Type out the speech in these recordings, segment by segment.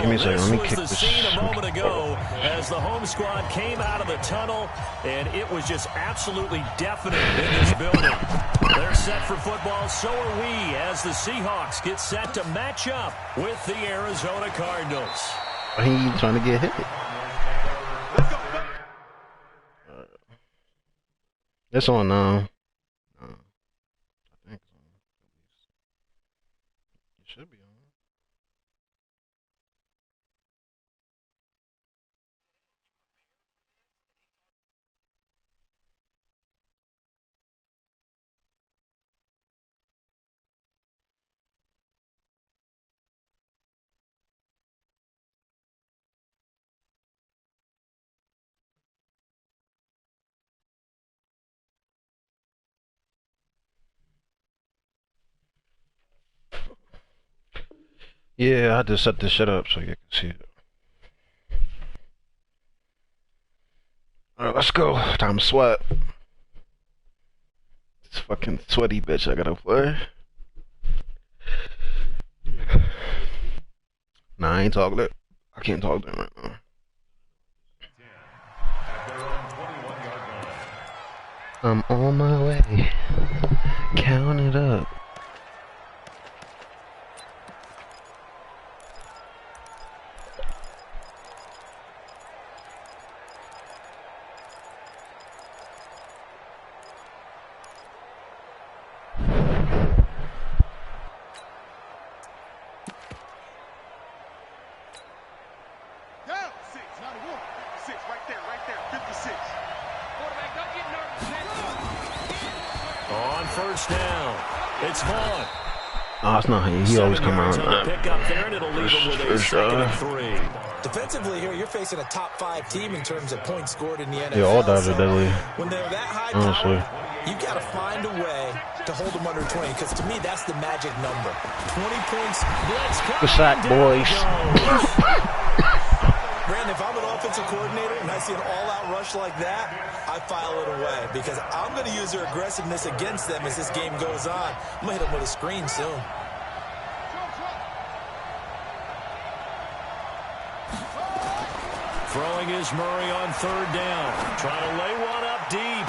Give me a second. Let me was kick the this. scene a moment ago as the home squad came out of the tunnel, and it was just absolutely deafening in this building. They're set for football, so are we, as the Seahawks get set to match up with the Arizona Cardinals. He trying to get hit. It's on now. I think it's on. It should be on. Yeah, I had to set this shit up so you can see it. Alright, let's go. Time to sweat. This fucking sweaty bitch I gotta play. Nah, I ain't talking that. I can't talk to him right now. I'm on my way. Count it up. Oh, it's not him. He always come around that. Defensively here, you're facing a top 5 team in terms of points scored in the NFL. Yeah, all dives are deadly. When they're that high power, you got to find a way to hold them under 20, because to me, that's the magic number. 20 points. Good shot, boys. Brandon, if I'm an offensive coordinator and I see an all-out rush like that, I file it away, because I'm going to use their aggressiveness against them as this game goes on. I'm going to hit them with a screen soon. Throwing is Murray on 3rd down. Trying to lay one up deep.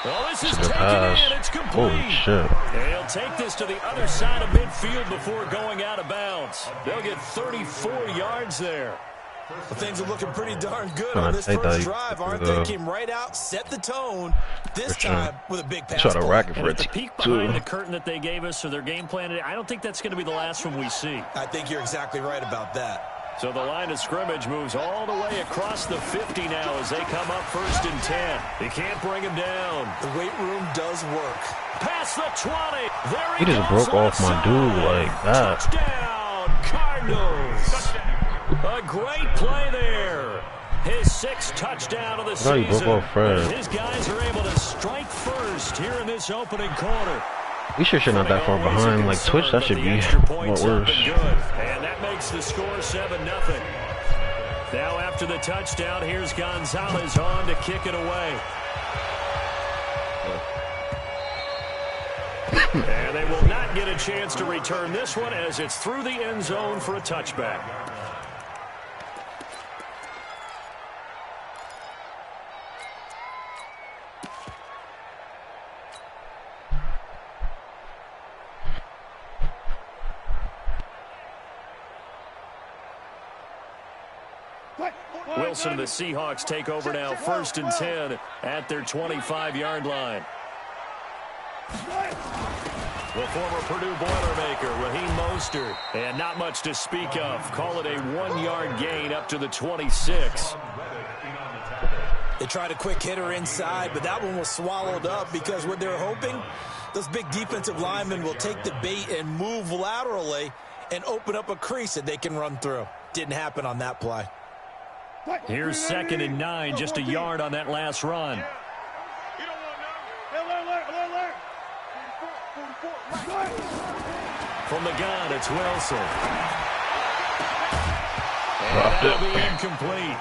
Oh, this is taken in. It's complete. Holy shit. And he'll take this to the other side of midfield before going out of bounds. They'll get 34 yards there. Well, things are looking pretty darn good on this first drive, aren't they? Came right out, set the tone, this time with a big pass. Try to rack it for it. The peek behind the curtain that they gave us for their game plan today, I don't think that's going to be the last one we see. I think you're exactly right about that. So the line of scrimmage moves all the way across the 50 now as they come up 1st and 10. You can't bring him down. The weight room does work. Past the 20. There he just broke off my dude like that. Touchdown, Cardinals. A great play there. His 6th touchdown of the season. His guys are able to strike first here in this opening quarter. We sure not that far behind. Like Twitch, that should be a lot worse. And that makes the score 7-0. Now after the touchdown, here's Gonzalez on to kick it away. And they will not get a chance to return this one as it's through the end zone for a touchback. Wilson and the Seahawks take over now, 1st and 10 at their 25-yard line. The former Purdue Boilermaker, Raheem Mostert, and not much to speak of. Call it a 1-yard gain up to the 26. They tried a quick hitter inside, but that one was swallowed up because what they're hoping, those big defensive linemen will take the bait and move laterally and open up a crease that they can run through. Didn't happen on that play. Here's 2nd and 9, just a yard on that last run. From the gun, it's Wilson. And that'll be incomplete.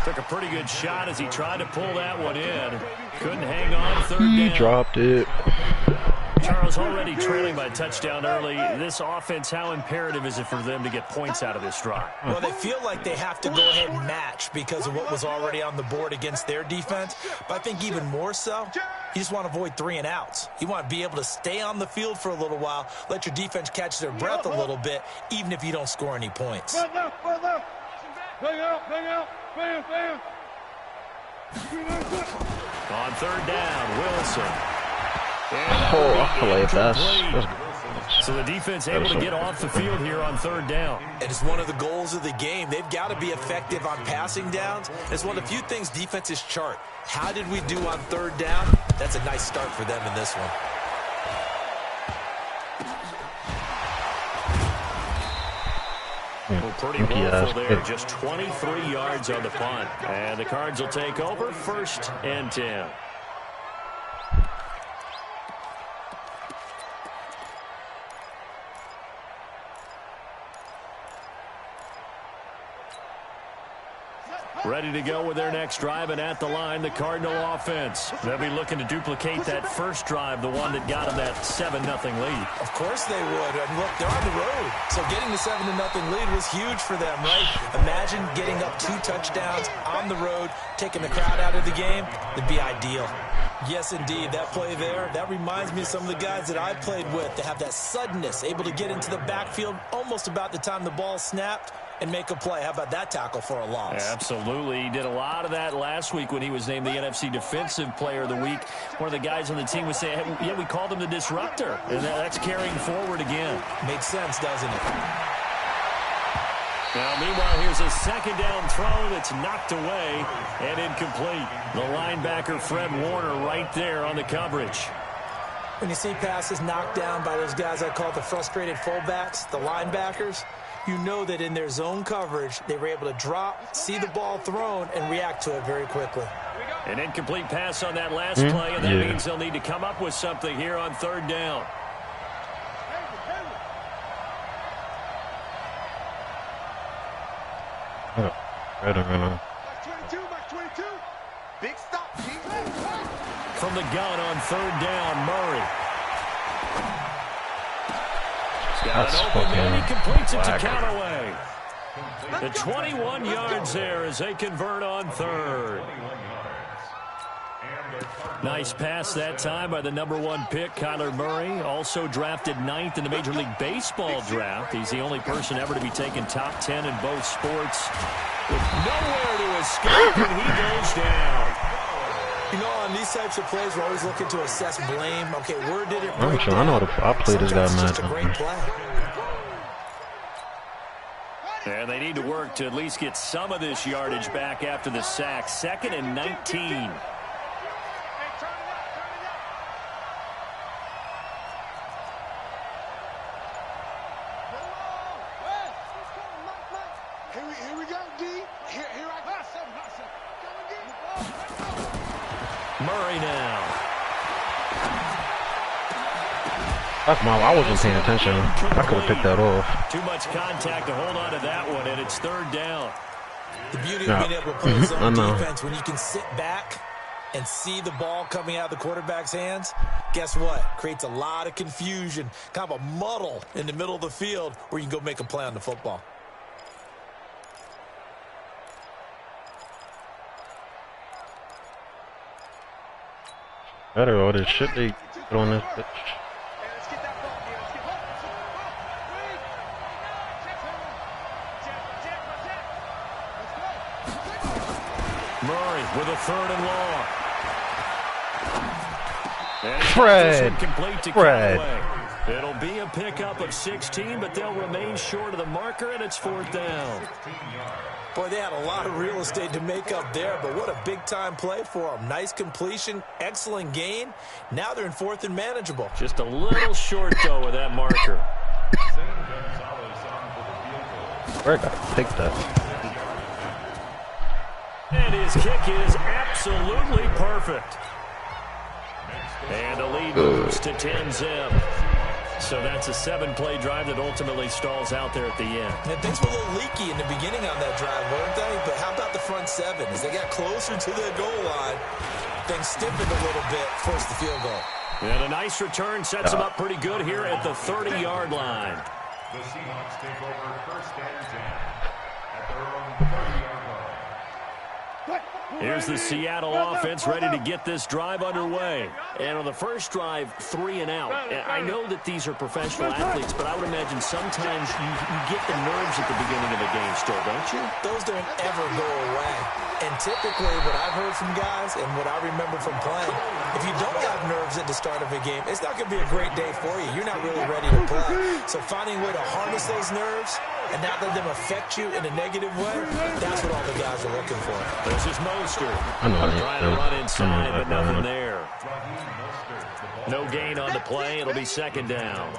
Took a pretty good shot as he tried to pull that one in. Couldn't hang on 3rd down. He dropped it. Charles, already trailing by a touchdown early. This offense, how imperative is it for them to get points out of this drive? Well, they feel like they have to go ahead and match because of what was already on the board against their defense. But I think even more so, you just want to avoid 3 and outs. You want to be able to stay on the field for a little while, let your defense catch their breath a little bit, even if you don't score any points. On 3rd down, Wilson. I believe that's So the defense able to get off the field here on 3rd down. And it's one of the goals of the game. They've got to be effective on passing downs. It's one of the few things defenses chart. How did we do on 3rd down? That's a nice start for them in this one. Well, pretty woeful there. Just 23 yards on the punt. And the Cards will take over 1st and 10. Ready to go with their next drive, and at the line, the Cardinal offense. They'll be looking to duplicate that first drive, the one that got them that 7-0 lead. Of course they would. And look, they're on the road. So getting the 7-0 lead was huge for them, right? Imagine getting up 2 touchdowns on the road, taking the crowd out of the game. It'd be ideal. Yes, indeed. That play there, that reminds me of some of the guys that I played with. They have that suddenness, able to get into the backfield almost about the time the ball snapped and make a play. How about that tackle for a loss? Absolutely. He did a lot of that last week when he was named the NFC Defensive Player of the Week. One of the guys on the team was saying, hey, yeah, we called him the disruptor. And that's carrying forward again. Makes sense, doesn't it? Now, meanwhile, here's a 2nd down throw that's knocked away and incomplete. The linebacker, Fred Warner, right there on the coverage. When you see passes knocked down by those guys I call the frustrated fullbacks, the linebackers, you know that in their zone coverage, they were able to drop, see the ball thrown, and react to it very quickly. An incomplete pass on that last play, and that means they'll need to come up with something here on 3rd down. From the gun on 3rd down, Murray. Got an open man. He completes it to Callaway. The 21 yards there as they convert on 3rd. Nice pass that time by the #1 pick, Kyler Murray. Also drafted 9th in the Major League Baseball draft. He's the only person ever to be taken top 10 in both sports. With nowhere to escape, and he goes down. You know, on these types of plays, we're always looking to assess blame. Okay, where did it break down? I know how to play this guy, man. Just a great play. And they need to work to at least get some of this yardage back after the sack. 2nd and 19. Here we go, D. Here I go. Murray now. That's my. I wasn't paying attention. I could have picked that off. Too much contact to hold on to that one, and it's 3rd down. The beauty of being able to play zone defense, when you can sit back and see the ball coming out of the quarterback's hands, guess what? Creates a lot of confusion, kind of a muddle in the middle of the field where you can go make a play on the football. Better all this shit they put on this bitch. Murray with a 3rd and long. And Fred. It'll be a pickup of 16, but they'll remain short of the marker, and it's 4th down. Boy, they had a lot of real estate to make up there, but what a big-time play for them. Nice completion, excellent gain. Now they're in 4th and manageable. Just a little short, though, with that marker. Where got picked up? And his kick is absolutely perfect. And the lead moves to 10-zip. So that's a 7-play drive that ultimately stalls out there at the end. And things were a little leaky in the beginning on that drive, weren't they? But how about the front 7? As they got closer to the goal line, things stiffened a little bit, forced the field goal. And a nice return sets him up pretty good here at the 30-yard line. The Seahawks take over first and 10 at their own 30-yard line. Here's the Seattle offense ready to get this drive underway. And on the first drive, 3 and out. And I know that these are professional athletes, but I would imagine sometimes you get the nerves at the beginning of a game still, don't you? Those don't ever go away. And typically what I've heard from guys and what I remember from playing, if you don't have nerves at the start of a game, it's not going to be a great day for you. You're not really ready to play. So finding a way to harness those nerves and not let them affect you in a negative way, that's what all the guys are looking for. This is Mostert. Trying to run inside, but nothing there. No gain on the play. It'll be second down.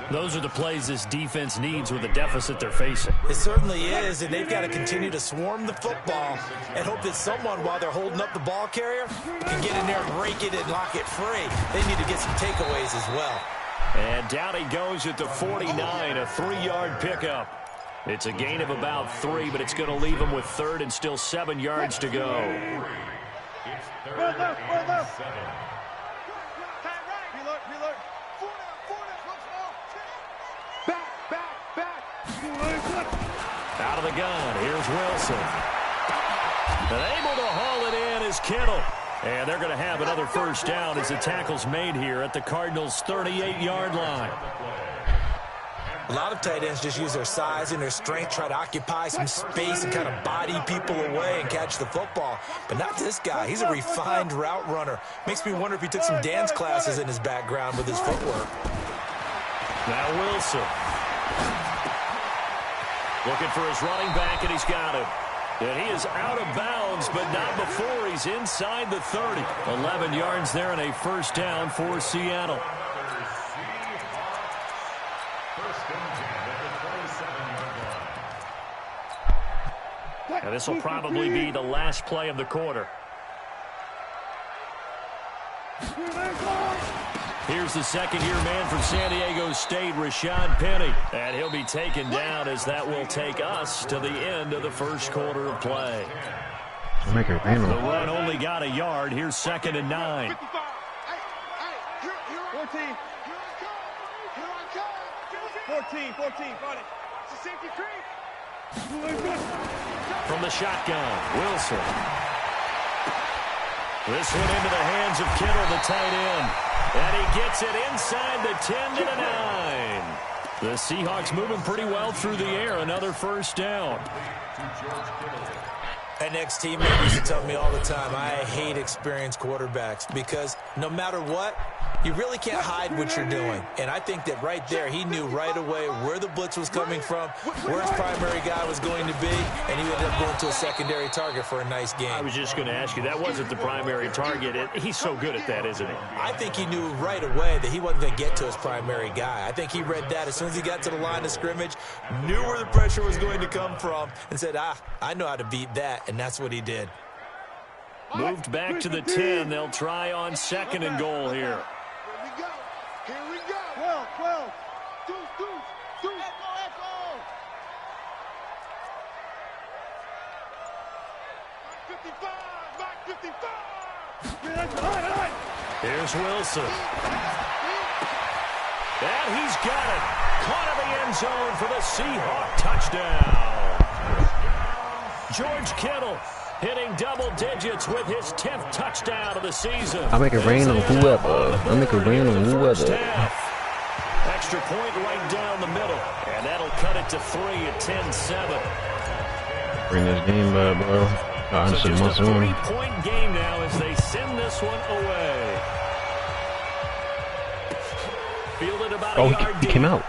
Those are the plays this defense needs with the deficit they're facing. It certainly is, and they've got to continue to swarm the football and hope that someone, while they're holding up the ball carrier, can get in there and rake it and lock it free. They need to get some takeaways as well. And down he goes at the 49, a 3-yard pickup. It's a gain of about 3, but it's going to leave him with third and still 7 yards to go. It's third and 7. Out of the gun, here's Wilson. And able to haul it in is Kittle. And they're going to have another first down as the tackle's made here at the Cardinals' 38-yard line. A lot of tight ends just use their size and their strength, try to occupy some space and kind of body people away and catch the football. But not this guy. He's a refined route runner. Makes me wonder if he took some dance classes in his background with his footwork. Now Wilson. Looking for his running back, and he's got him. And he is out of bounds, but not before he's inside the 30. 11 yards there and a first down for Seattle. And this will probably be the last play of the quarter. Here's the second-year man from San Diego State, Rashad Penny. And he'll be taken down as that will take us to the end of the first quarter of play. Make it The run only got a yard. Here's 2nd and 9. 14, got it. It's a safety creep. From the shotgun, Wilson. This one into the hands of Kittle, the tight end. And he gets it inside the 10 to the 9. The Seahawks moving pretty well through the air. Another first down. An ex-teammate used to tell me all the time, I hate experienced quarterbacks because no matter what, you really can't hide what you're doing. And I think that right there, he knew right away where the blitz was coming from, where his primary guy was going to be, and he ended up going to a secondary target for a nice game. I was just going to ask you, that wasn't the primary target. He's so good at that, isn't he? I think he knew right away that he wasn't going to get to his primary guy. I think he read that as soon as he got to the line of scrimmage, knew where the pressure was going to come from, and said, I know how to beat that, and that's what he did. Moved back to the 10. They'll try on 2nd and goal here. Here we go. 12. Deuce. Echo. 55. Here's Wilson. And he's got it. Caught in the end zone for the Seahawk touchdown. George Kittle hitting double digits with his 10th touchdown of the season. I make it rain on whoever. Extra point right down the middle. And that'll cut it to 3 at 10-7. Bring this game back, bro. So just a 3-point game now as they send this one away. Fielded about a yard he came out.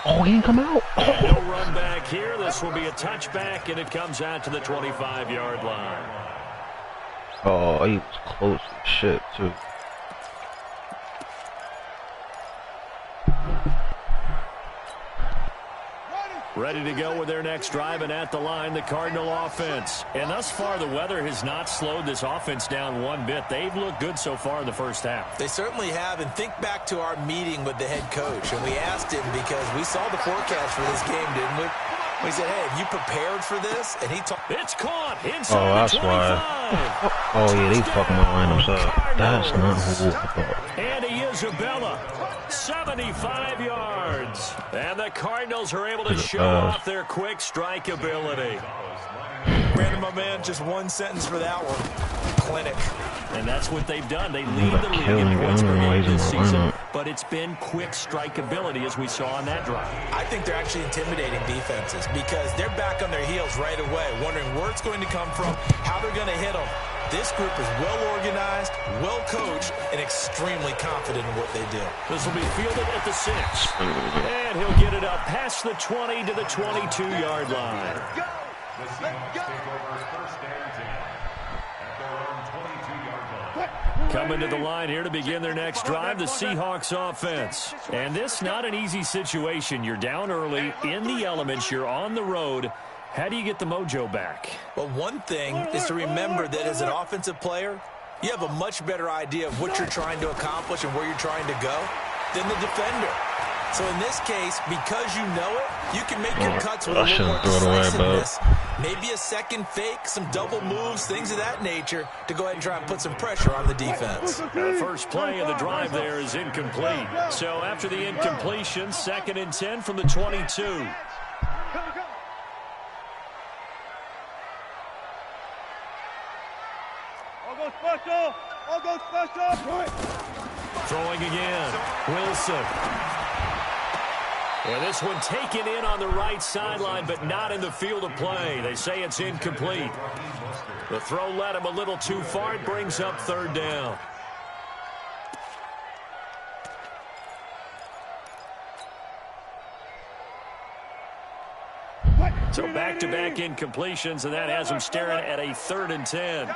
Oh, he didn't come out. No run back here. This will be a touchback, and it comes out to the 25-yard line. Oh, he was close as shit, too. Ready to go with their next drive, and at the line, the Cardinal offense. And thus far, the weather has not slowed this offense down one bit. They've looked good so far in the first half. They certainly have, and think back to our meeting with the head coach, and we asked him because we saw the forecast for this game, didn't we? He said, hey, have you prepared for this? And he talked. It's caught inside Oh, that's the 25. why. Oh, yeah, they fucking my lineups up. That's not who I thought. And Isabella, 75 yards. And the Cardinals are able to show off their quick strike ability. Brandon, my man, just one sentence for that one. Clinic. And that's what they've done. They lead the league in points per game this season, but it's been quick strike ability as we saw on that drive. I think they're actually intimidating defenses because they're back on their heels right away, wondering where it's going to come from, how they're going to hit them. This group is well organized, well coached, and extremely confident in what they do. This will be fielded at the 6. And he'll get it up past the 20 to the 22-yard line. The Seahawks take over first and 10 at their own 22-yard line. Coming to the line here to begin their next drive, the Seahawks offense. And this not an easy situation. You're down early, in the elements, you're on the road. How do you get the mojo back? Well, one thing is to remember that as an offensive player, you have a much better idea of what you're trying to accomplish and where you're trying to go than the defender. So in this case, because you know it, you can make your cuts with a little more decisiveness. Maybe a second fake, some double moves, things of that nature to go ahead and try and put some pressure on the defense. The first play of the drive there is incomplete. So after the incompletion, 2nd and 10 from the 22. All go special! All go special! Throwing again. Wilson. And this one taken in on the right sideline, but not in the field of play. They say it's incomplete. The throw led him a little too far. It brings up 3rd down. So back-to-back incompletions, and that has him staring at a 3rd and 10.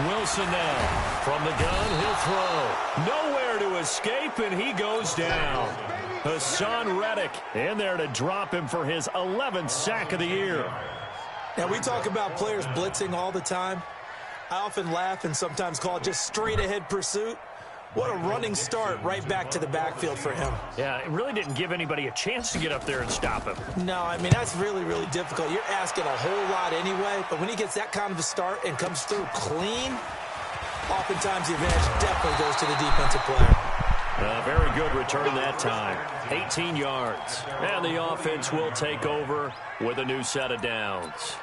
Wilson now. From the gun, he'll throw. Nowhere to escape, and he goes down. Hassan Reddick in there to drop him for his 11th sack of the year. Now, we talk about players blitzing all the time. I often laugh and sometimes call it just straight-ahead pursuit. What a running start right back to the backfield for him. Yeah, it really didn't give anybody a chance to get up there and stop him. No, I mean, that's really, really difficult. You're asking a whole lot anyway, but when he gets that kind of a start and comes through clean, oftentimes the advantage definitely goes to the defensive player. Very good return that time. 18 yards. And the offense will take over with a new set of downs.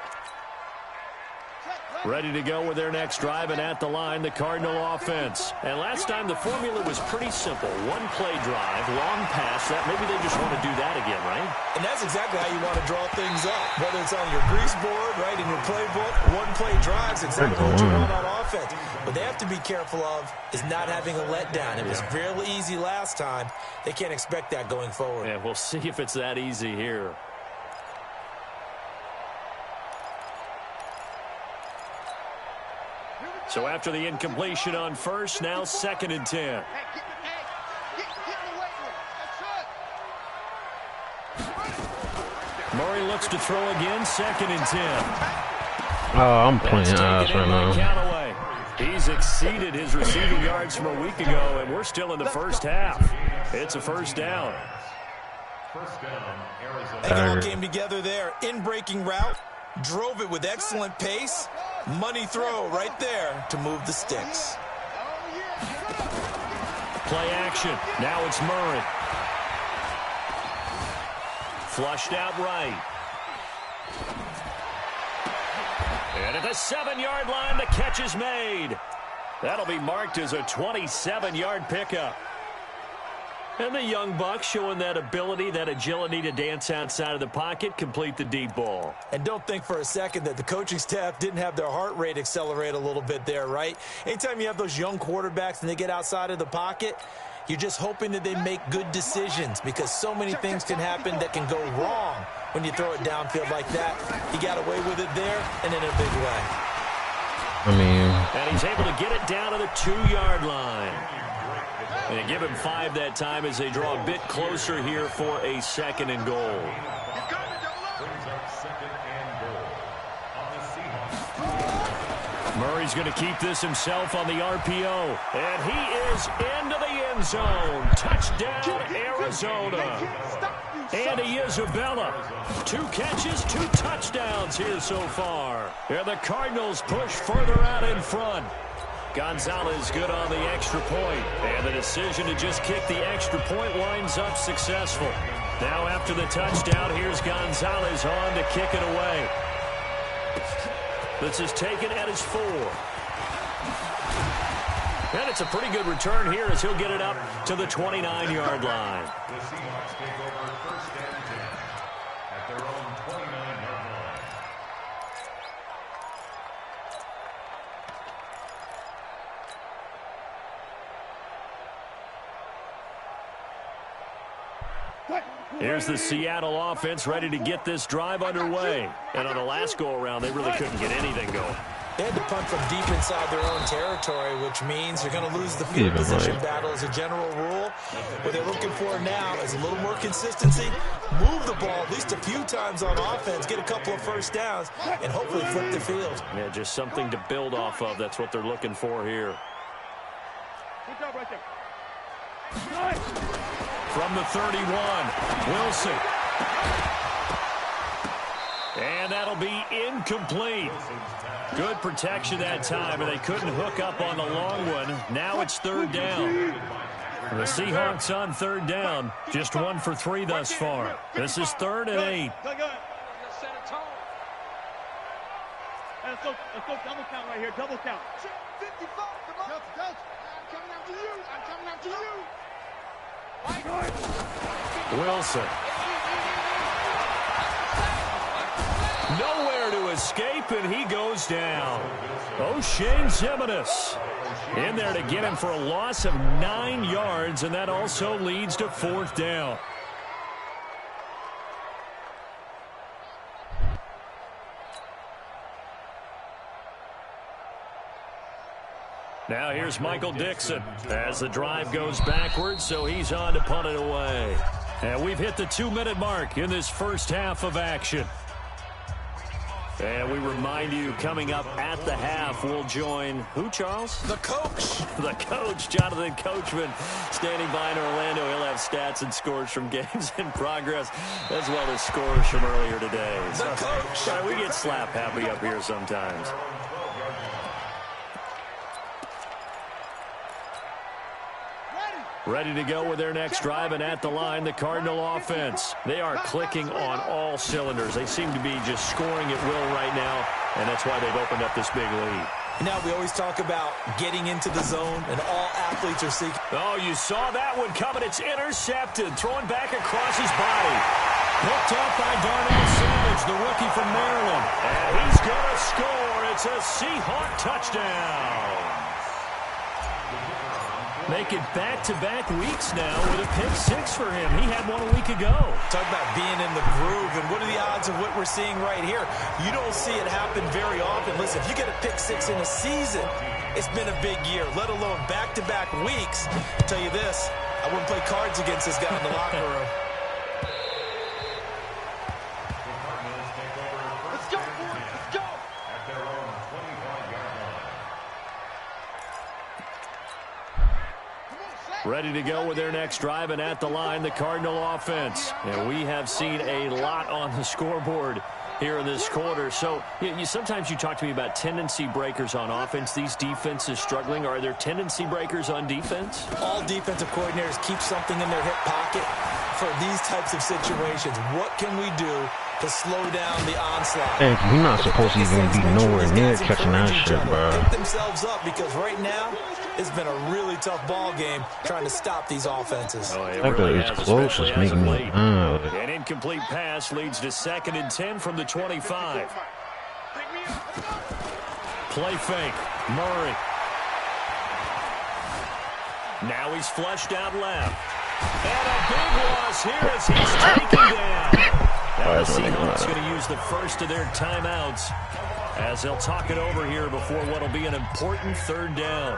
Ready to go with their next drive, and at the line, the Cardinal offense. And last time, the formula was pretty simple. One-play drive, long pass. That maybe they just want to do that again, right? And that's exactly how you want to draw things up. Whether it's on your grease board, right, in your playbook, one-play drives, exactly what you want on offense. What they have to be careful of is not having a letdown. It was real easy last time. They can't expect that going forward. Yeah, we'll see if it's that easy here. So after the incompletion on first, now 2nd and 10. Murray looks to throw again, 2nd and 10. Oh, I'm playing ass right now. Callaway. He's exceeded his receiving yards from a week ago, and we're still in the first half. It's a first down. First down, Arizona. They all came together there. In-breaking route. Drove it with excellent pace. Money throw right there to move the sticks. Play action. Now it's Murray. Flushed out right. And at the 7-yard line, the catch is made. That'll be marked as a 27-yard pickup. And the young buck showing that ability, that agility to dance outside of the pocket, complete the deep ball. And don't think for a second that the coaching staff didn't have their heart rate accelerate a little bit there, right? Anytime you have those young quarterbacks and they get outside of the pocket, you're just hoping that they make good decisions because so many things can happen that can go wrong when you throw it downfield like that. He got away with it there and in a big way. And he's able to get it down to the 2-yard line. And they give him 5 that time as they draw a bit closer here for a 2nd and goal. Murray's going to keep this himself on the RPO. And he is into the end zone. Touchdown, Arizona. Andy Isabella. 2 catches, 2 touchdowns here so far. And the Cardinals push further out in front. Gonzalez good on the extra point. And the decision to just kick the extra point winds up successful. Now after the touchdown, here's Gonzalez on to kick it away. This is taken at his 4. And it's a pretty good return here as he'll get it up to the 29-yard line. The Seahawks take over first and 10 at their own 29-yard line. Here's the Seattle offense ready to get this drive underway. And on the last go-around, they really couldn't get anything going. They had to punt from deep inside their own territory, which means they're going to lose the field position battle as a general rule. What they're looking for now is a little more consistency, move the ball at least a few times on offense, get a couple of first downs, and hopefully flip the field. Yeah, just something to build off of. That's what they're looking for here. Good job right there. From the 31, Wilson. And that'll be incomplete. Good protection that time, and they couldn't hook up on the long one. Now it's 3rd down. The Seahawks on 3rd down, just 1 for 3 thus far. This is 3rd and 8. Let's go double count right here, double count. 55, come on. I'm coming after you. I'm coming after you. Wilson. Nowhere to escape, and he goes down. O'Shane Ximines in there to get him for a loss of 9 yards, and that also leads to 4th down. Now here's Michael Dixon as the drive goes backwards, so he's on to punt it away. And we've hit the 2-minute mark in this first half of action. And we remind you, coming up at the half, we'll join who, Charles? The coach. The coach, Jonathan Coachman, standing by in Orlando. He'll have stats and scores from games in progress, as well as scores from earlier today. The coach. Sorry, we get slap happy up here sometimes. Ready to go with their next drive, and at the line, the Cardinal offense. They are clicking on all cylinders. They seem to be just scoring at will right now, and that's why they've opened up this big lead. Now we always talk about getting into the zone, and all athletes are seeking. Oh, you saw that one coming. It's intercepted. Throwing back across his body. Picked up by Darnell Savage, the rookie from Maryland. And he's going to score. It's a Seahawk touchdown. Make it back-to-back weeks now with a pick-6 for him. He had one a week ago. Talk about being in the groove, and what are the odds of what we're seeing right here? You don't see it happen very often. Listen, if you get a pick-6 in a season, it's been a big year, let alone back-to-back weeks. I'll tell you this, I wouldn't play cards against this guy in the locker room. Let's go, boys, let's go. At their own 25-yard line. Ready to go with their next drive, and at the line, the Cardinal offense. And we have seen a lot on the scoreboard here in this quarter. So sometimes you talk to me about tendency breakers on offense. These defenses struggling. Are there tendency breakers on defense? All defensive coordinators keep something in their hip pocket for these types of situations. What can we do to slow down the onslaught? Thank you. You're not supposed to even be nowhere near catching that shit, bro. Pick themselves up, because right now it's been a really tough ball game trying to stop these offenses. Oh, it That really is has, close. especially It's as of making me late. mad. An incomplete pass leads to 2nd and 10 from the 25. Play fake. Murray. Now he's flushed out left. And a big loss here as he's taken down. Now the Seahawks going to use the first of their timeouts as they'll talk it over here before what will be an important 3rd down.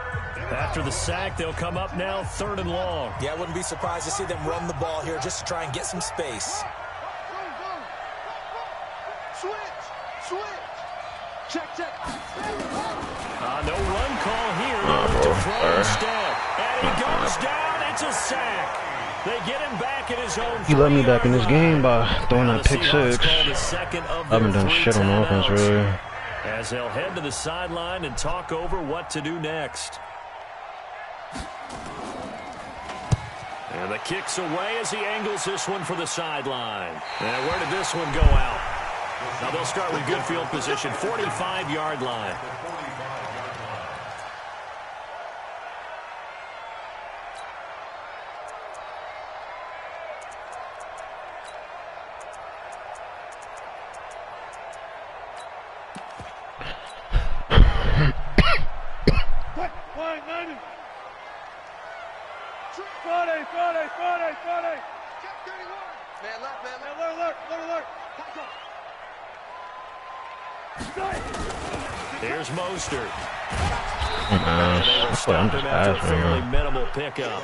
After the sack, they'll come up now 3rd and long. Yeah, I wouldn't be surprised to see them run the ball here just to try and get some space. Switch. No run call here. To throw instead. And he goes down. It's a sack. They get him back in his own. He let me back in this game by throwing that pick six. I haven't done shit on offense, really. As they'll head to the sideline and talk over what to do next. And the kick's away as he angles this one for the sideline. And where did this one go out? Now they'll start with good field position, 45-yard line. Friday. Check 31. Man left. Alert. Here's Mostert. They will stop him after a fairly minimal pickup.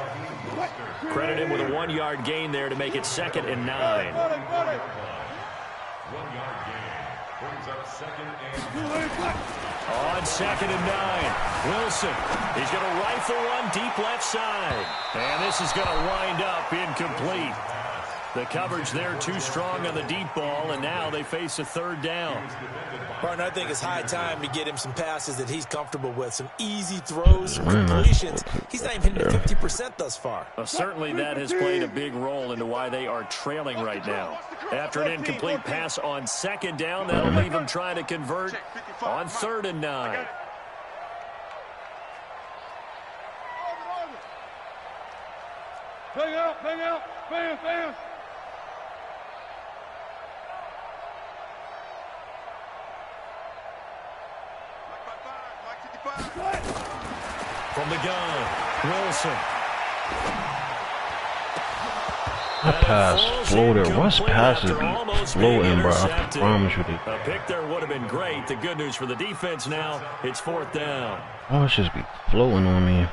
Credit him with a 1-yard gain there to make it 2nd and 9. 1 yard gain. Brings up 2nd and 9. On 2nd and 9. Wilson. He's going to rifle one deep left side. And this is going to wind up incomplete. The coverage there too strong on the deep ball, and now they face a 3rd down. Partner, I think it's high time to get him some passes that he's comfortable with. Some easy throws, completions. He's not even hitting 50% thus far. Certainly that has played a big role into why they are trailing right now. After an incomplete pass on 2nd down, that'll leave him trying to convert on 3rd and 9. Bang out. Bam. From the gun, Wilson. That pass floated. What's passes be floating, bro? I promise you. A pick there would have been great. The good news for the defense now, it's 4th down. Oh, it's just be floating on me.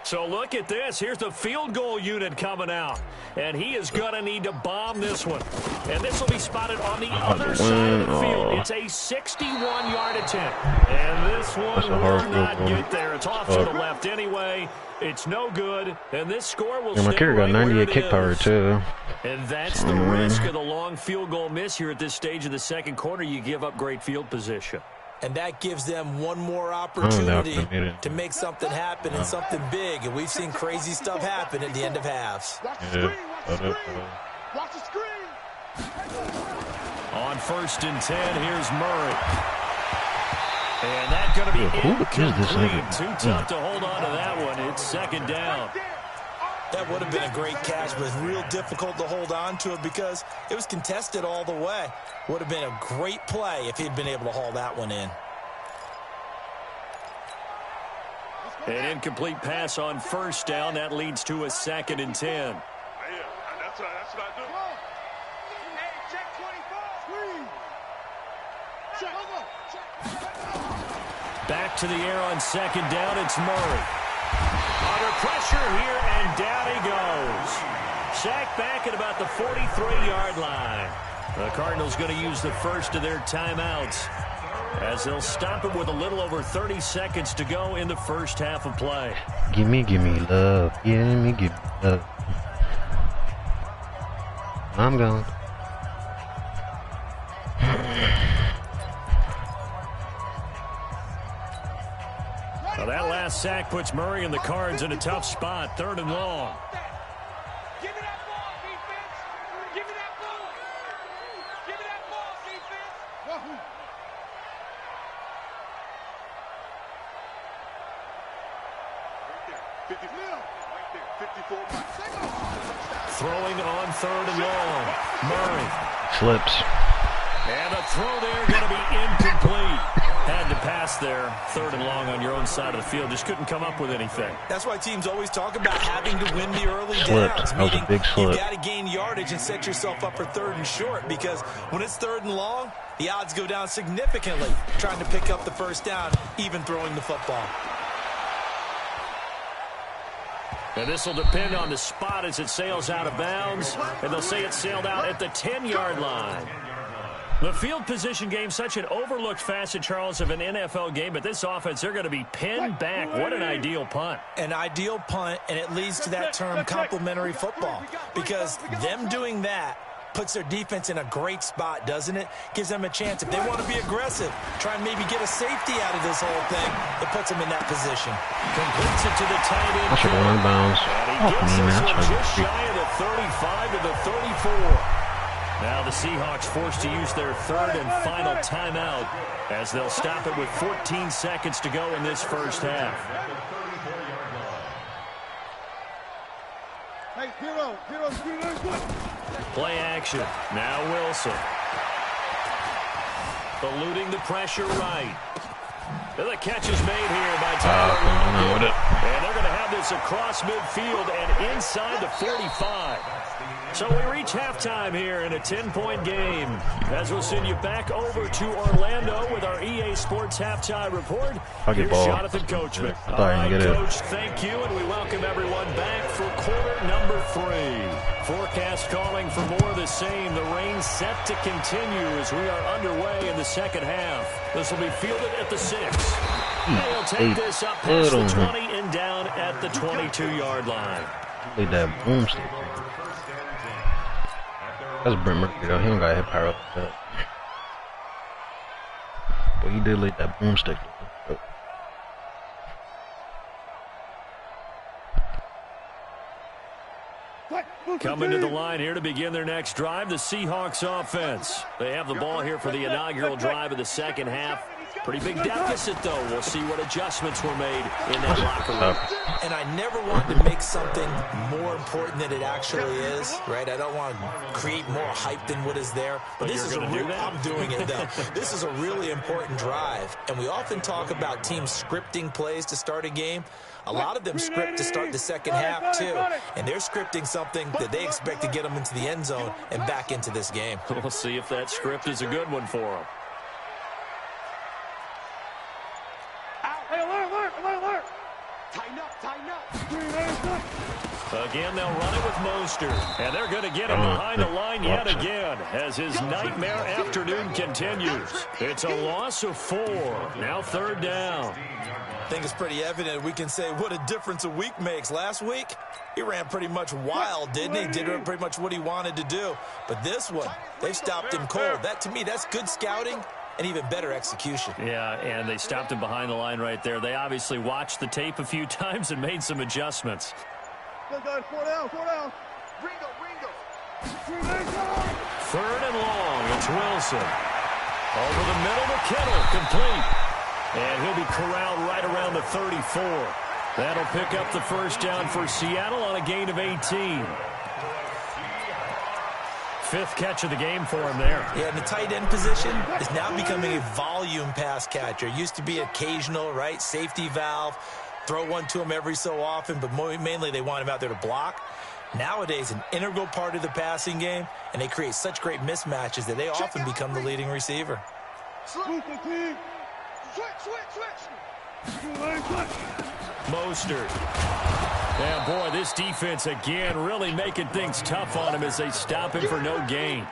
So look at this. Here's the field goal unit coming out. And he is going to need to bomb this one. And this will be spotted on the other side of the field. It's a 61-yard attempt. And this one will not get there. It's off to the left anyway. It's no good. And this score will stay my kicker got 98 kick power, too. And that's the risk of the long field goal miss here at this stage of the 2nd quarter. You give up great field position. And that gives them one more opportunity to make something happen and something big. And we've seen crazy stuff happen at the end of halves. Watch the screen. On 1st and 10, here's Murray. And that's going to be incomplete. Too tough to hold on to that one. It's 2nd down. That would have been a great catch, but real difficult to hold on to it because it was contested all the way. Would have been a great play if he'd been able to haul that one in. An incomplete pass on 1st down. That leads to a 2nd and 10. Yeah, that's what I do. Hey, check 24. Back to the air on 2nd down. It's Murray. Under pressure here, and down he goes. Sacked back at about the 43-yard line. The Cardinals going to use the first of their timeouts as they'll stop it with a little over 30 seconds to go in the first half of play. Give me love. Give me love. I'm gone. Well, that last sack puts Murray and the Cards in a tough spot, 3rd and long. Give me that ball, defense. Give me that ball. Give me that ball, defense. Wahoo. Right there. 54. Throwing on 3rd and long. Murray. Slips. And a throw there going to be incomplete. Had to pass there, 3rd and long on your own side of the field. Just couldn't come up with anything. That's why teams always talk about having to win the early Slip. downs. That was a big slip. You've got to gain yardage and set yourself up for 3rd and short because when it's 3rd and long, the odds go down significantly trying to pick up the 1st down, even throwing the football. And this will depend on the spot as it sails out of bounds. And they'll say it sailed out at the 10-yard line. The field position game, such an overlooked facet, Charles, of an NFL game. But this offense, they're going to be pinned back. What an ideal punt. An ideal punt, and it leads to that term complementary football. Because them doing that puts their defense in a great spot, doesn't it? Gives them a chance. If they want to be aggressive, try and maybe get a safety out of this whole thing, it puts them in that position. Completes it to the tight end. I should go inbounds. And he gets us from just shy of the 35 to the 34. Now the Seahawks forced to use their third and final timeout as they'll stop it with 14 seconds to go in this first half. Hey, zero. Play action. Now Wilson. Eluding the pressure right. And the catch is made here by Tyler Lockett. And they're going to have this across midfield and inside the 45. So we reach halftime here in a 10-point game. As we'll send you back over to Orlando with our EA Sports halftime report. Here's Jonathan Coachman. All right, Coach, thank you, and we welcome everyone back for quarter number 3. Forecast calling for more of the same. The rain set to continue as we are underway in the second half. This will be fielded at the 6. They'll take this up past the 20 and down at the 22-yard line. Leave that boomstick. That's Brent Murphy though. He don't got hit power like that. But he did leave that boomstick. Coming to the line here to begin their next drive, the Seahawks offense. They have the ball here for the inaugural drive of the second half. Pretty big deficit, though. We'll see what adjustments were made in that locker room. And I never want to make something more important than it actually is, right? I don't want to create more hype than what is there. But this is I'm doing it, though. This is a really important drive. And we often talk about teams scripting plays to start a game. A lot of them script to start the second half, too. And they're scripting something that they expect to get them into the end zone and back into this game. We'll see if that script is a good one for them. Hey, alert. Tighten up. Again, they'll run it with Mostert. And they're going to get him behind the line yet again as his nightmare afternoon continues. It's a loss of 4. Now third down. I think it's pretty evident we can say what a difference a week makes. Last week, he ran pretty much wild, didn't he? Did pretty much what he wanted to do. But this one, they've stopped him cold. That, to me, that's good scouting and even better execution. Yeah, and they stopped him behind the line right there. They obviously watched the tape a few times and made some adjustments. 4 down. Ringo. Third and long. It's Wilson. Over the middle to Kittle. Complete. And he'll be corralled right around the 34. That'll pick up the first down for Seattle on a gain of 18. 5th catch of the game for him there. Yeah, and the tight end position is now becoming a volume pass catcher. Used to be occasional, right? Safety valve. Throw one to him every so often, but mainly they want him out there to block. Nowadays, an integral part of the passing game, and they create such great mismatches that they often become the leading receiver. Mostert. Yeah, boy, this defense again really making things tough on him as they stop him for no gain.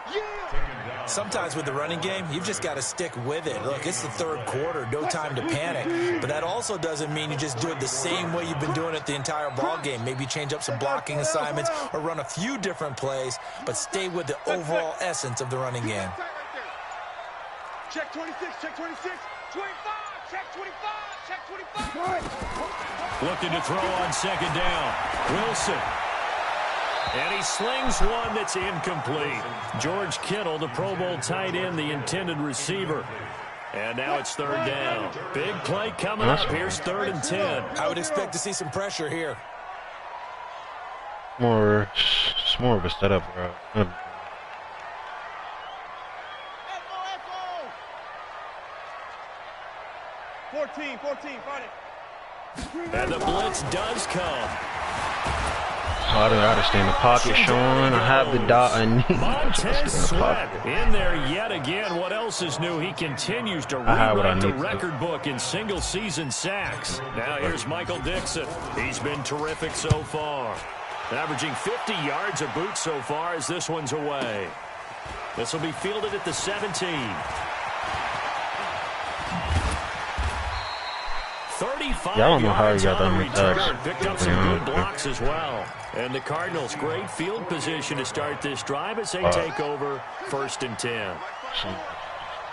Sometimes with the running game, you've just got to stick with it. Look, it's the third quarter, no time to panic. But that also doesn't mean you just do it the same way you've been doing it the entire ball game. Maybe change up some blocking assignments or run a few different plays, but stay with the overall essence of the running game. Check 26, check 26, 25, check 25, check 25. Looking to throw on second down. Wilson. And he slings one that's incomplete. George Kittle, the Pro Bowl tight end, the intended receiver. And now it's third down. Big play coming up. Here's 3rd and 10. I would expect to see some pressure here. It's more of a setup, bro. 14, fight it. And the blitz does come. I gotta stay in the pocket, Sean. I have the dot. I need Montez Sweat in there yet again. What else is new? He continues to rewrite the record book in single-season sacks. Now here's Michael Dixon. He's been terrific so far. Averaging 50 yards a boot so far as this one's away. This will be fielded at the 17. 35 Yeah, I don't know how he yards got on the that return. much. Picked up some good blocks as well. And the Cardinals, great field position to start this drive as they take over 1st and 10. I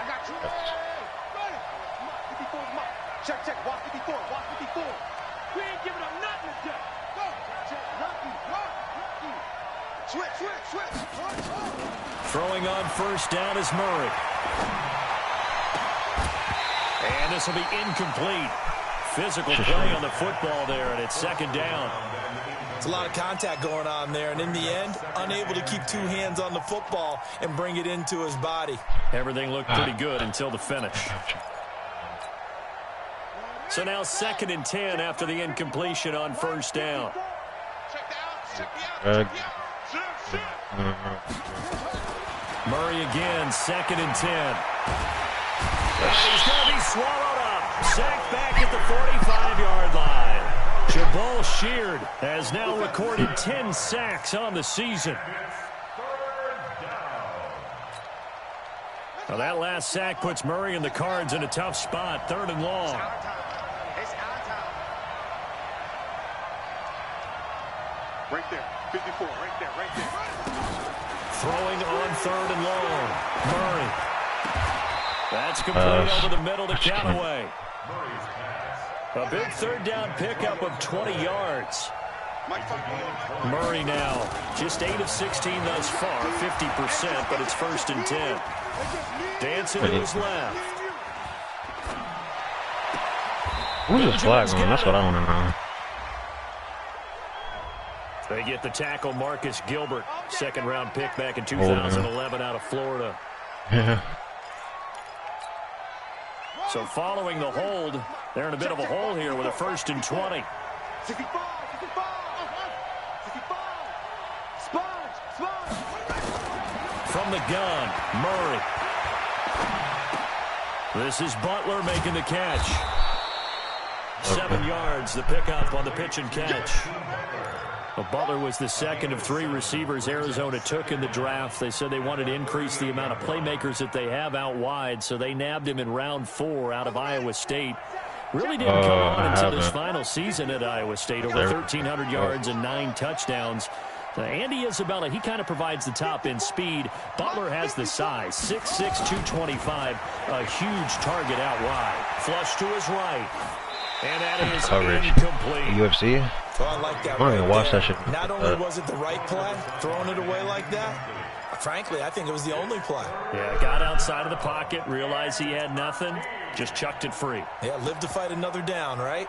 got you. Check, check. Watch 54. Watch 54. We ain't giving up nothing today. Go. Check. Lucky. Switch. Throwing on 1st down is Murray. And this will be incomplete. Physical play on the football there, and it's 2nd down. It's a lot of contact going on there, and in the end, unable to keep 2 hands on the football and bring it into his body. Everything looked pretty good until the finish. So now 2nd and 10 after the incompletion on 1st down. Murray again, 2nd and 10. And he's going to be swallowed up. Sacked back at the 45-yard line. Jabal Sheard has now recorded 10 sacks on the season. Now that last sack puts Murray and the Cards in a tough spot. 3rd and long. Right there. 54. Right there. Throwing on 3rd and long. Murray. That's complete over the middle to Callaway. A big 3rd down pickup of 20 yards. Murray now just 8 of 16 thus far, 50%, but it's 1st and 10. Dancing to his left. Who's this flag on? That's what I want to know. They get the tackle, Marcus Gilbert, 2nd-round pick back in 2011 out of Florida. Yeah. So following the hold, they're in a bit of a hole here with a 1st and 20. 65. Sponge. From the gun, Murray. This is Butler making the catch. 7 yards, the pickup on the pitch and catch. Well, Butler was the 2nd of 3 receivers Arizona took in the draft. They said they wanted to increase the amount of playmakers that they have out wide, so they nabbed him in round 4 out of Iowa State. Really didn't come on until his final season at Iowa State, over 1,300 yards and 9 touchdowns. Andy Isabella, he kind of provides the top-end speed. Butler has the size, 6'6", 225, a huge target out wide. Flush to his right. And that is incomplete. UFC? Well, I like that. I don't even watch that shit. Not only was it the right play, throwing it away like that, frankly, I think it was the only play. Yeah, got outside of the pocket, realized he had nothing, just chucked it free. Yeah, live to fight another down, right?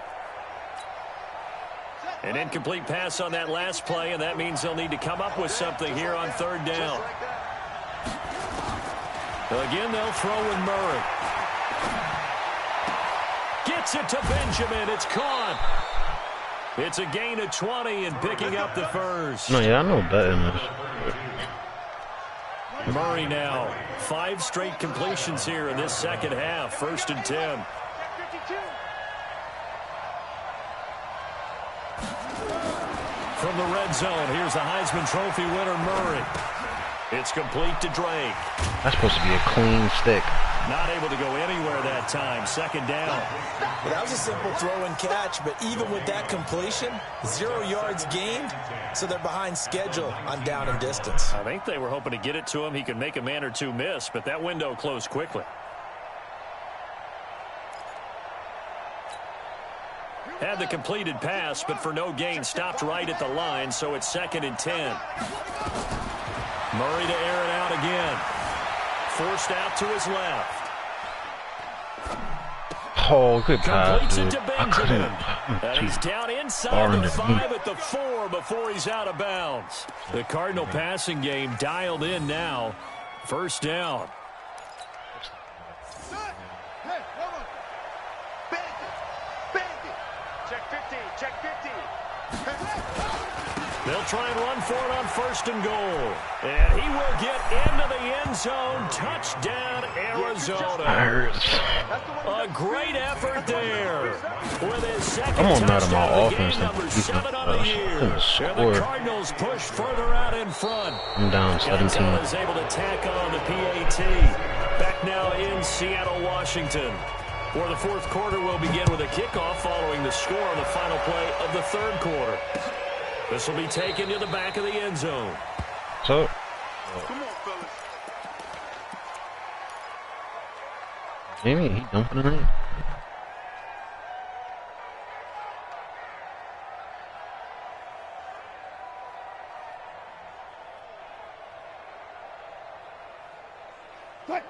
An incomplete pass on that last play, and that means they'll need to come up with something here on 3rd down. Again, they'll throw in Murray. Gets it to Benjamin. It's caught. It's a gain of 20 and picking up the first. No, yeah, I know that in this. Murray now, 5 straight completions here in this 2nd half. 1st and 10. From the red zone, here's the Heisman Trophy winner, Murray. It's complete to Drake. That's supposed to be a clean stick. Not able to go anywhere that time. 2nd down. Well, that was a simple throw and catch, but even with that completion, 0 yards gained, so they're behind schedule on down and distance. I think they were hoping to get it to him. He could make a man or two miss, but that window closed quickly. Had the completed pass, but for no gain, stopped right at the line, so it's 2nd and 10. Murray to air it out again. Forced out to his left. Oh, good pass, Completes dude. it to Benjamin. And he's down inside the 5 at the 4 before he's out of bounds. The Cardinal passing game dialed in now. 1st down. Check 15. They'll try and run for it on 1st and goal. And he will get into the end zone. Touchdown, Arizona. A great effort there. With his second touchdown of the game, number 7 on the year. And the Cardinals push further out in front. I'm down 17. Is able to tack on the PAT. Back now in Seattle, Washington, where the 4th quarter will begin with a kickoff following the score on the final play of the 3rd quarter. This will be taken to the back of the end zone. So, Come on, fellas. Jamie, he dumping tonight?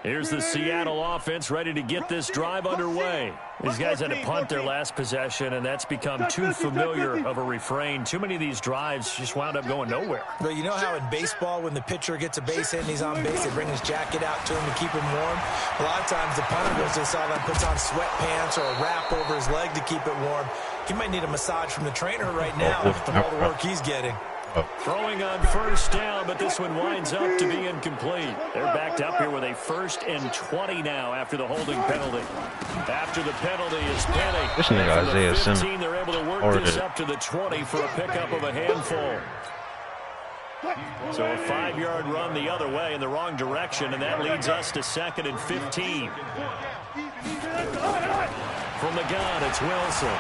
Here's the Seattle offense ready to get this drive underway. These guys had to punt their last possession, and that's become too familiar of a refrain. Too many of these drives just wound up going nowhere. But you know how in baseball, when the pitcher gets a base hit and he's on base, they bring his jacket out to him to keep him warm? A lot of times the punter goes to the sideline, puts on sweatpants or a wrap over his leg to keep it warm. He might need a massage from the trainer right now with all the work he's getting. Throwing on 1st down, but this one winds up to be incomplete. They're backed up here with a 1st and 20 now after the holding penalty. After the penalty is Penny. This nigga Isaiah Simmons. They're able to work this up to the 20 for a pickup of a handful. So a 5-yard run the other way in the wrong direction, and that leads us to 2nd and 15. From the gun, it's Wilson.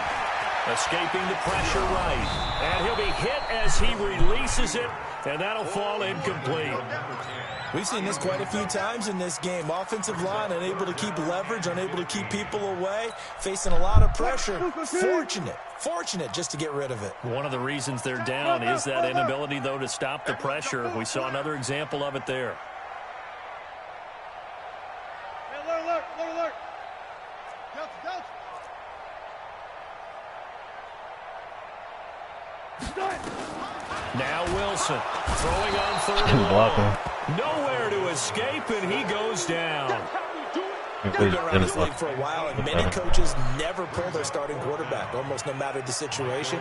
Escaping the pressure right. And he'll be hit as he releases it, and that'll fall incomplete. We've seen this quite a few times in this game. Offensive line unable to keep leverage, unable to keep people away, facing a lot of pressure. Fortunate just to get rid of it. One of the reasons they're down is that inability, though, to stop the pressure. We saw another example of it there. Alert. Now Wilson throwing on 3rd and long. Nowhere to escape, and he goes down. He's been around this league for a while, and many coaches never pull their starting quarterback, almost no matter the situation.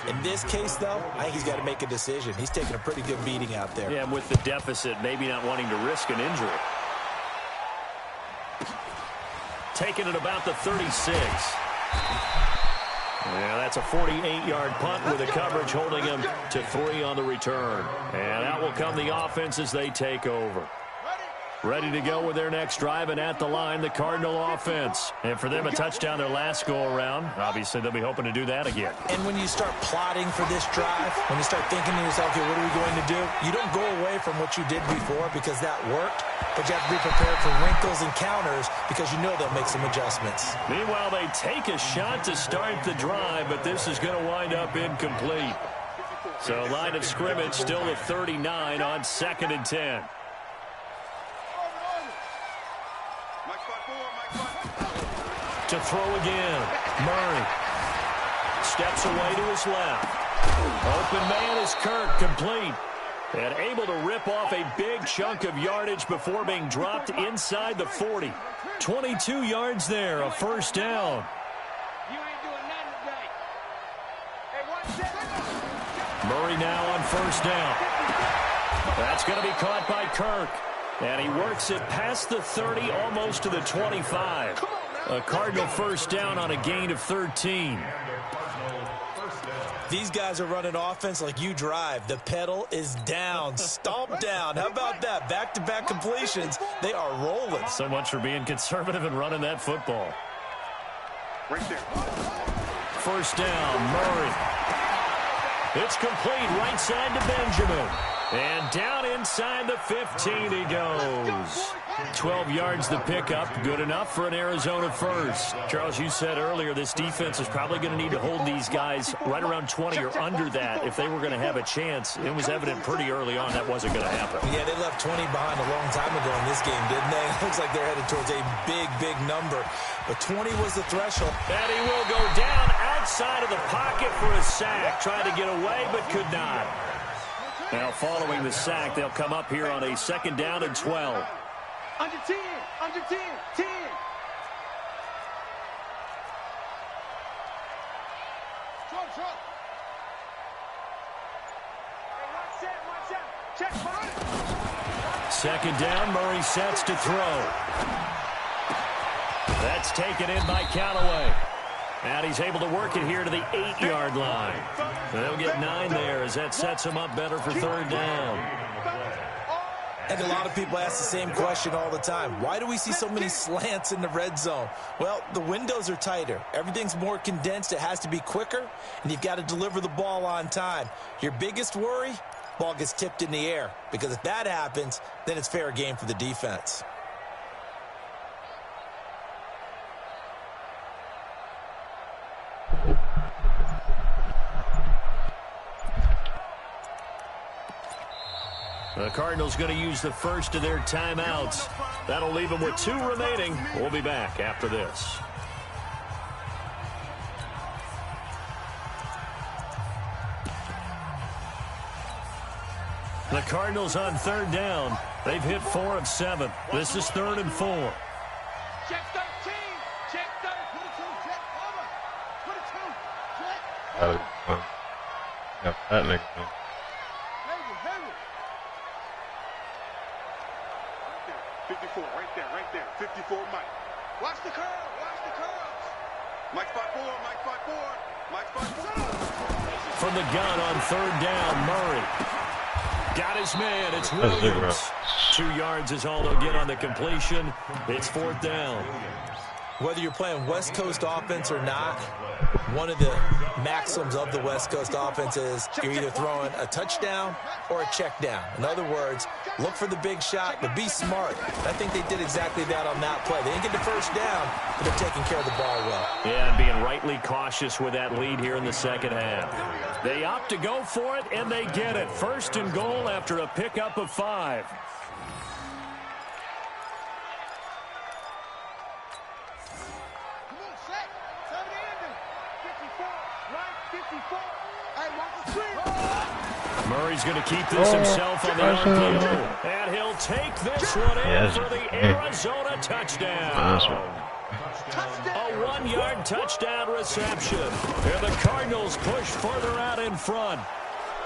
In this case, though, I think he's got to make a decision. He's taking a pretty good beating out there. Yeah, and with the deficit, maybe not wanting to risk an injury. Taking it about the 36. Yeah, that's a 48-yard punt with the coverage holding him to 3 on the return. And out will come the offense as they take over. Ready to go with their next drive, and at the line, the Cardinal offense. And for them, a touchdown their last go-around. Obviously, they'll be hoping to do that again. And when you start plotting for this drive, when you start thinking to yourself, okay, what are we going to do? You don't go away from what you did before because that worked, but you have to be prepared for wrinkles and counters because you know they'll make some adjustments. Meanwhile, they take a shot to start the drive, but this is going to wind up incomplete. So line of scrimmage still at 39 on 2nd and 10. To throw again. Murray steps away to his left. Open man is Kirk, complete. And able to rip off a big chunk of yardage before being dropped inside the 40. 22 yards there, a 1st down. Murray now on 1st down. That's going to be caught by Kirk. And he works it past the 30, almost to the 25. A Cardinal 1st down on a gain of 13. These guys are running offense like you drive. The pedal is down, stomp down. How about that? Back-to-back completions. They are rolling. So much for being conservative and running that football. Right there. 1st down, Murray. It's complete right side to Benjamin. And down inside the 15 he goes. 12 yards the pickup. Good enough for an Arizona 1st. Charles, you said earlier this defense is probably going to need to hold these guys right around 20 or under that if they were going to have a chance. It was evident pretty early on that wasn't going to happen. Yeah, they left 20 behind a long time ago in this game, didn't they? It looks like they're headed towards a big number. But 20 was the threshold. And he will go down outside of the pocket for a sack. Tried to get away, but could not. Now, following the sack, they'll come up here on a 2nd down and 12. Under 10, 10. Second down, Murray sets to throw. That's taken in by Callaway. And he's able to work it here to the 8-yard line. They'll get 9 there as that sets him up better for third down. And a lot of people ask the same question all the time. Why do we see so many slants in the red zone? Well, the windows are tighter. Everything's more condensed. It has to be quicker, and you've got to deliver the ball on time. Your biggest worry, ball gets tipped in the air, because if that happens, then it's fair game for the defense. The Cardinals going to use the first of their timeouts. That'll leave them with 2 remaining. We'll be back after this. The Cardinals on third down. They've hit 4 of 7. This is 3rd and 4. Check 13. Check 13. Put it 2. Check over. Put it 2. Check. Yeah, that nigga. Heavy. 54, right there. 54, Mike. Watch the curl. Mike spot 4. Mike spot 4. From the gun on third down, Murray. Got his man. It's Williams. 2 yards is all they'll get on the completion. It's 4th down. Whether you're playing West Coast offense or not, one of the maxims of the West Coast offense is you're either throwing a touchdown or a check down. In other words, look for the big shot, but be smart. I think they did exactly that on that play. They didn't get the first down, but they're taking care of the ball well. Yeah, and being rightly cautious with that lead here in the second half. They opt to go for it, and they get it. 1st and goal after a pickup of 5. Murray's going to keep this himself on the RPO. And he'll take this one in for the Arizona touchdown. A 1-yard touchdown reception. And the Cardinals push further out in front.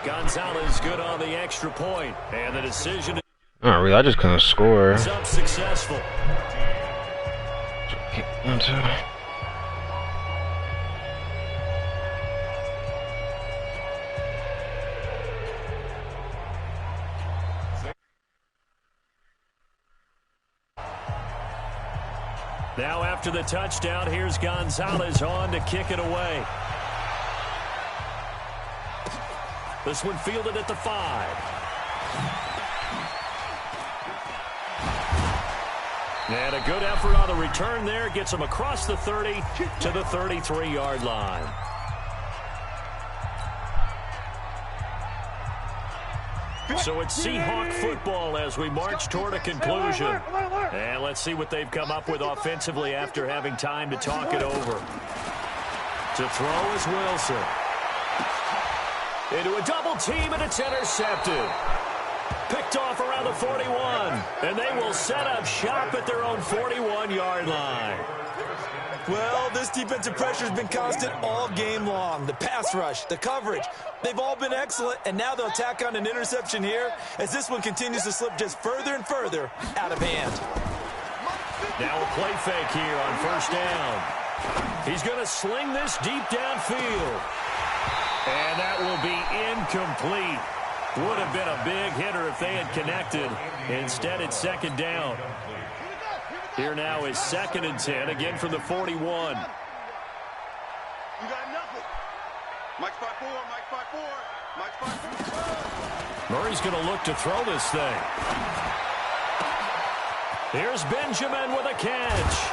Gonzalez good on the extra point. And the decision Not really, I just couldn't score. is up successful. Now after the touchdown, here's Gonzalez on to kick it away. This one fielded at the 5. And a good effort on the return there. Gets him across the 30 to the 33-yard line. So it's Seahawk football as we march toward a conclusion. And let's see what they've come up with offensively after having time to talk it over. To throw is Wilson. Into a double team, and it's intercepted. Picked off around the 41. And they will set up shop at their own 41-yard line. Well, this defensive pressure has been constant all game long. The pass rush, the coverage, they've all been excellent, and now they'll tack on an interception here as this one continues to slip just further and further out of hand. Now a play fake here on 1st down. He's going to sling this deep downfield. And that will be incomplete. Would have been a big hitter if they had connected. Instead, it's 2nd down. Here now is 2nd and 10, again from the 41. You got nothing. Mike spot 4. Mike spot 4. Murray's going to look to throw this thing. Here's Benjamin with a catch.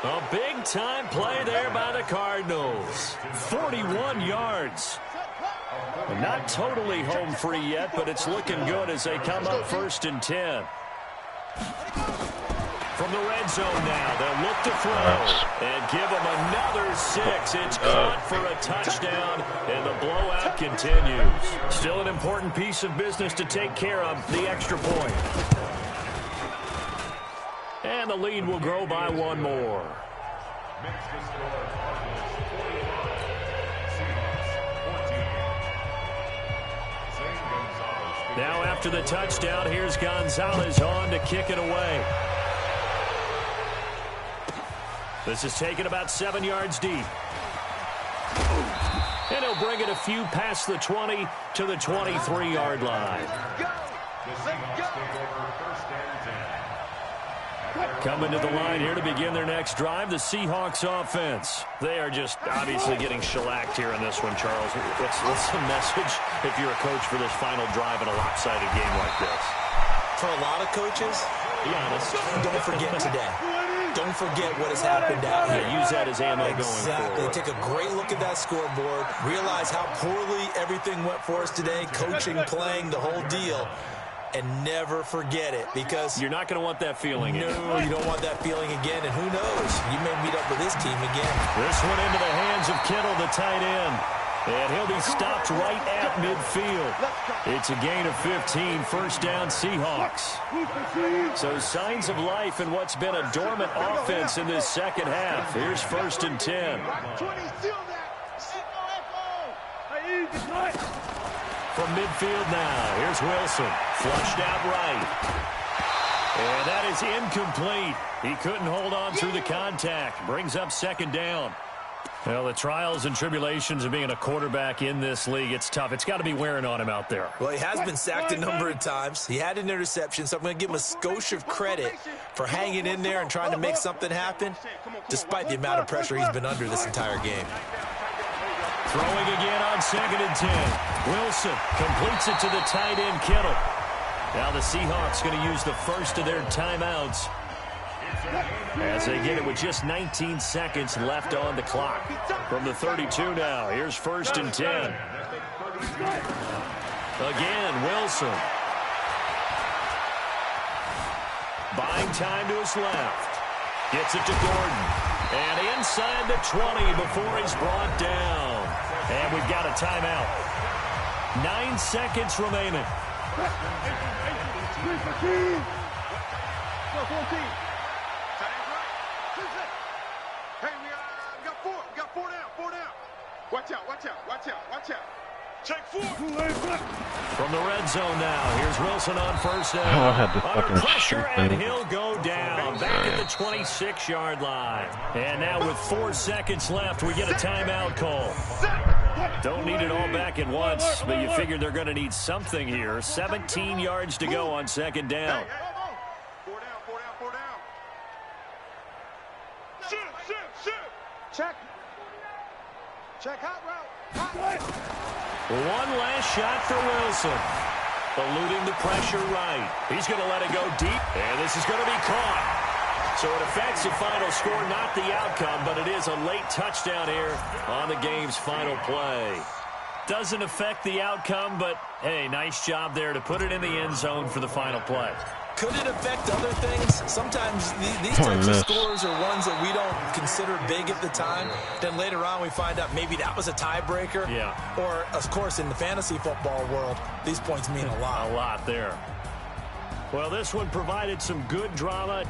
A big-time play there by the Cardinals. 41 yards. Not totally home free yet, but it's looking good as they come up 1st and 10. From the red zone now, they'll look to throw and give them another 6. It's caught for a touchdown, and the blowout continues. Still an important piece of business to take care of, the extra point. And the lead will grow by 1 more. Now after the touchdown, here's Gonzalez on to kick it away. This is taken about 7 yards deep. And he'll bring it a few past the 20 to the 23-yard line. Coming to the line here to begin their next drive, the Seahawks offense. They are just obviously getting shellacked here in this one, Charles. What's the message if you're a coach for this final drive in a lopsided game like this? For a lot of coaches, be honest, don't forget today. Don't forget what has happened out here. Use that as ammo going forward. Take a great look at that scoreboard. Realize how poorly everything went for us today. Coaching, playing, the whole deal. And never forget it, because you're not going to want that feeling again. No, you don't want that feeling again. And who knows? You may meet up with this team again. This one into the hands of Kittle, the tight end. And he'll be stopped right at midfield. It's a gain of 15, first down Seahawks. So signs of life in what's been a dormant offense in this second half. Here's 1st and 10. From midfield now, here's Wilson. Flushed out right. And that is incomplete. He couldn't hold on through the contact. Brings up 2nd down. Well, the trials and tribulations of being a quarterback in this league, it's tough. It's got to be wearing on him out there. Well, he has been sacked a number of times. He had an interception, so I'm going to give him a skosh of credit for hanging in there and trying to make something happen, despite the amount of pressure he's been under this entire game. Throwing again on 2nd and 10. Wilson completes it to the tight end, Kittle. Now the Seahawks going to use the first of their timeouts as they get it with just 19 seconds left on the clock. From the 32 now, here's 1st and 10. Again, Wilson. Buying time to his left. Gets it to Gordon. And inside the 20 before he's brought down. And we've got a timeout. 9 seconds remaining. Hey, we got 4. We got 4 down. 4 down. Watch out. Watch out. Watch out. Watch out. Check 4. From the red zone now, here's Wilson on 1st down. Oh, I had to Under fucking pressure, shoot and them. he'll go down. Back at the 26-yard line. And now with 4 seconds left, we get a timeout call. Don't need it all back at once, but you figure they're going to need something here. 17 yards to go on 2nd down. 4 down. 4 down. 4 down. Shoot. Check. Check hot route. Hot. One last shot for Wilson. Eluding the pressure right. He's going to let it go deep, and this is going to be caught. So it affects the final score, not the outcome, but it is a late touchdown here on the game's final play. Doesn't affect the outcome, but, hey, nice job there to put it in the end zone for the final play. Could it affect other things? Sometimes these types of scores are ones that we don't consider big at the time. Then later on we find out maybe that was a tiebreaker. Yeah. Or, of course, in the fantasy football world, these points mean a lot. A lot there. Well, this one provided some good drama.